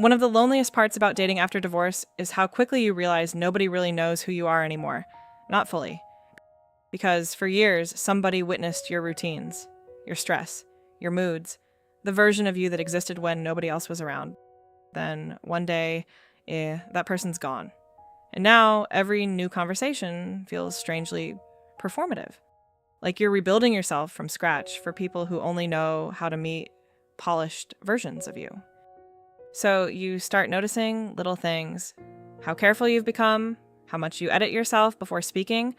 One of the loneliest parts about dating after divorce is how quickly you realize nobody really knows who you are anymore. Not fully. Because for years, somebody witnessed your routines, your stress, your moods, the version of you that existed when nobody else was around. Then one day, that person's gone. And now every new conversation feels strangely performative. Like you're rebuilding yourself from scratch for people who only know how to meet polished versions of you. So you start noticing little things. How careful you've become, how much you edit yourself before speaking,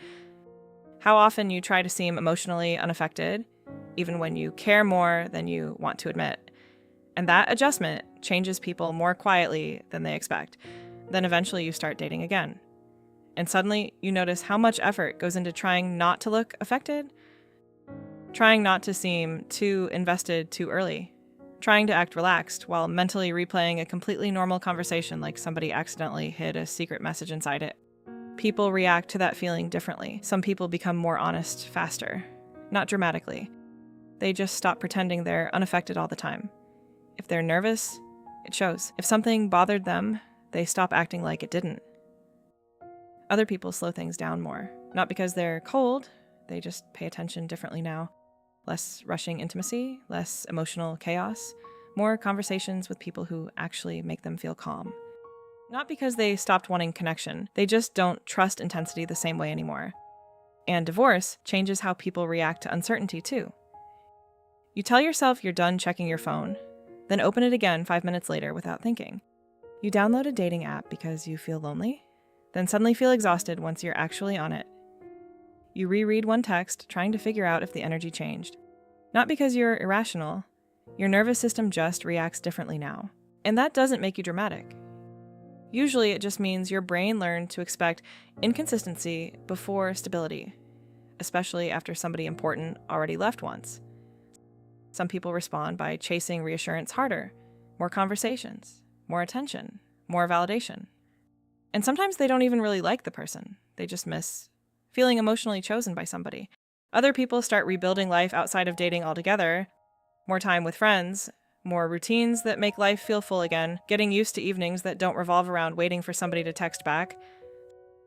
how often you try to seem emotionally unaffected, even when you care more than you want to admit. And that adjustment changes people more quietly than they expect. Then eventually you start dating again. And suddenly you notice how much effort goes into trying not to look affected, trying not to seem too invested too early, trying to act relaxed while mentally replaying a completely normal conversation like somebody accidentally hid a secret message inside it. People react to that feeling differently. Some people become more honest faster, not dramatically. They just stop pretending they're unaffected all the time. If they're nervous, it shows. If something bothered them, they stop acting like it didn't. Other people slow things down more, not because they're cold, they just pay attention differently now. Less rushing intimacy, less emotional chaos, more conversations with people who actually make them feel calm. Not because they stopped wanting connection, they just don't trust intensity the same way anymore. And divorce changes how people react to uncertainty too. You tell yourself you're done checking your phone, then open it again 5 minutes later without thinking. You download a dating app because you feel lonely, then suddenly feel exhausted once you're actually on it. You reread one text, trying to figure out if the energy changed. Not because you're irrational, your nervous system just reacts differently now. And that doesn't make you dramatic. Usually it just means your brain learned to expect inconsistency before stability, especially after somebody important already left once. Some people respond by chasing reassurance harder, more conversations, more attention, more validation. And sometimes they don't even really like the person, they just miss feeling emotionally chosen by somebody. Other people start rebuilding life outside of dating altogether, more time with friends, more routines that make life feel full again, getting used to evenings that don't revolve around waiting for somebody to text back.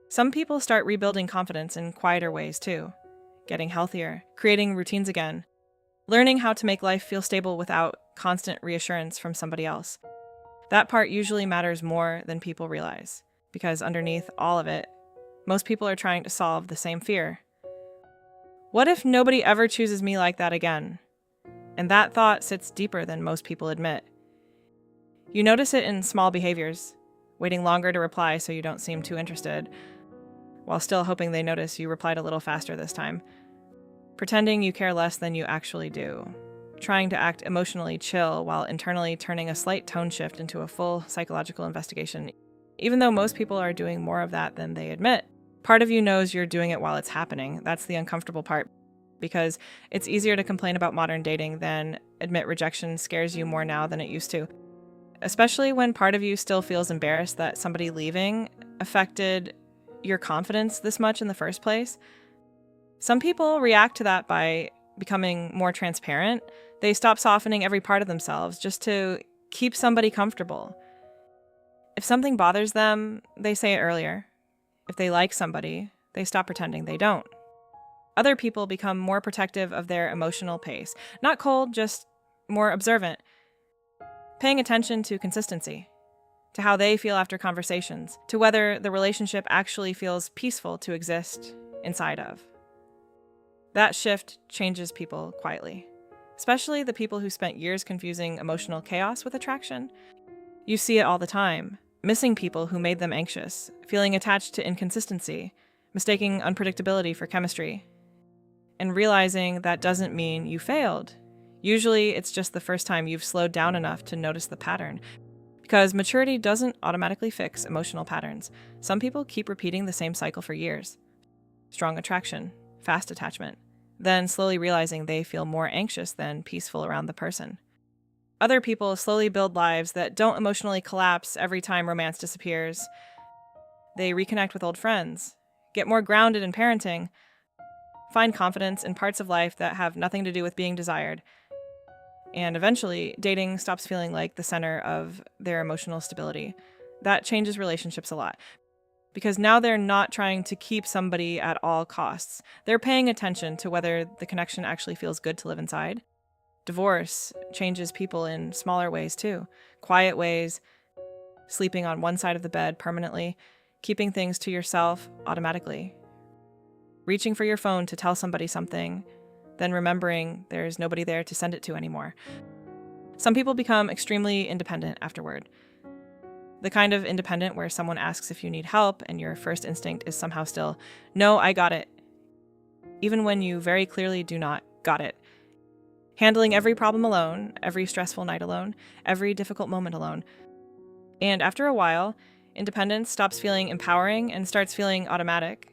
Some people start rebuilding confidence in quieter ways too, getting healthier, creating routines again, learning how to make life feel stable without constant reassurance from somebody else. That part usually matters more than people realize, because underneath all of it, most people are trying to solve the same fear. What if nobody ever chooses me like that again? And that thought sits deeper than most people admit. You notice it in small behaviors, waiting longer to reply so you don't seem too interested, while still hoping they notice you replied a little faster this time. Pretending you care less than you actually do. Trying to act emotionally chill while internally turning a slight tone shift into a full psychological investigation. Even though most people are doing more of that than they admit, part of you knows you're doing it while it's happening. That's the uncomfortable part, because it's easier to complain about modern dating than admit rejection scares you more now than it used to. Especially when part of you still feels embarrassed that somebody leaving affected your confidence this much in the first place. Some people react to that by becoming more transparent. They stop softening every part of themselves just to keep somebody comfortable. If something bothers them, they say it earlier. If they like somebody, they stop pretending they don't. Other people become more protective of their emotional pace. Not cold, just more observant. Paying attention to consistency, to how they feel after conversations, to whether the relationship actually feels peaceful to exist inside of. That shift changes people quietly, especially the people who spent years confusing emotional chaos with attraction. You see it all the time, missing people who made them anxious, feeling attached to inconsistency, mistaking unpredictability for chemistry, and realizing that doesn't mean you failed. Usually, it's just the first time you've slowed down enough to notice the pattern, because maturity doesn't automatically fix emotional patterns. Some people keep repeating the same cycle for years. Strong attraction, fast attachment, then slowly realizing they feel more anxious than peaceful around the person. Other people slowly build lives that don't emotionally collapse every time romance disappears. They reconnect with old friends, get more grounded in parenting, find confidence in parts of life that have nothing to do with being desired, And eventually, dating stops feeling like the center of their emotional stability. That changes relationships a lot. Because now they're not trying to keep somebody at all costs. They're paying attention to whether the connection actually feels good to live inside. Divorce changes people in smaller ways too. Quiet ways, sleeping on one side of the bed permanently, keeping things to yourself automatically, reaching for your phone to tell somebody something, then remembering there's nobody there to send it to anymore. Some people become extremely independent afterward. The kind of independent where someone asks if you need help and your first instinct is somehow still, no, I got it. Even when you very clearly do not got it. Handling every problem alone, every stressful night alone, every difficult moment alone. And after a while, independence stops feeling empowering and starts feeling automatic.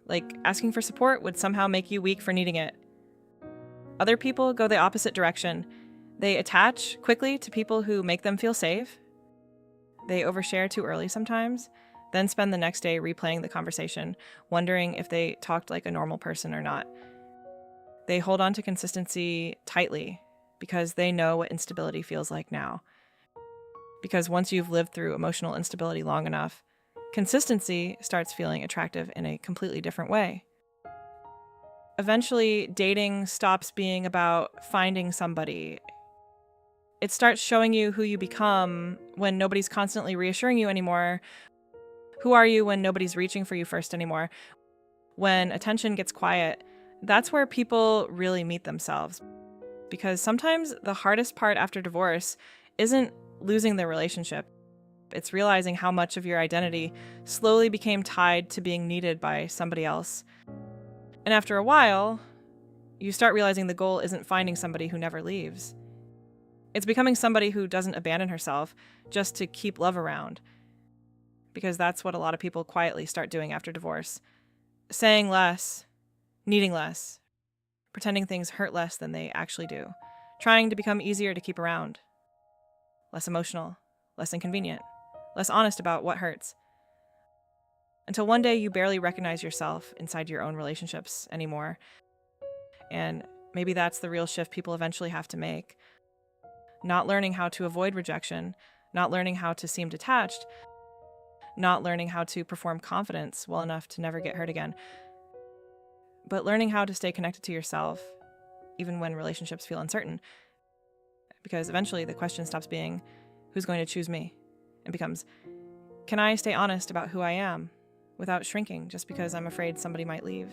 Like asking for support would somehow make you weak for needing it. Other people go the opposite direction. They attach quickly to people who make them feel safe. They overshare too early sometimes, then spend the next day replaying the conversation, wondering if they talked like a normal person or not. They hold on to consistency tightly because they know what instability feels like now. Because once you've lived through emotional instability long enough, consistency starts feeling attractive in a completely different way. Eventually, dating stops being about finding somebody. It starts showing you who you become when nobody's constantly reassuring you anymore. Who are you when nobody's reaching for you first anymore? When attention gets quiet, that's where people really meet themselves. Because sometimes the hardest part after divorce isn't losing the relationship. It's realizing how much of your identity slowly became tied to being needed by somebody else. And after a while, you start realizing the goal isn't finding somebody who never leaves. It's becoming somebody who doesn't abandon herself just to keep love around. Because that's what a lot of people quietly start doing after divorce. Saying less, needing less, pretending things hurt less than they actually do. Trying to become easier to keep around. Less emotional, less inconvenient, less honest about what hurts. Until one day you barely recognize yourself inside your own relationships anymore. And maybe that's the real shift people eventually have to make. Not learning how to avoid rejection, not learning how to seem detached, not learning how to perform confidence well enough to never get hurt again, but learning how to stay connected to yourself, even when relationships feel uncertain. Because eventually the question stops being, who's going to choose me? And becomes, can I stay honest about who I am without shrinking just because I'm afraid somebody might leave?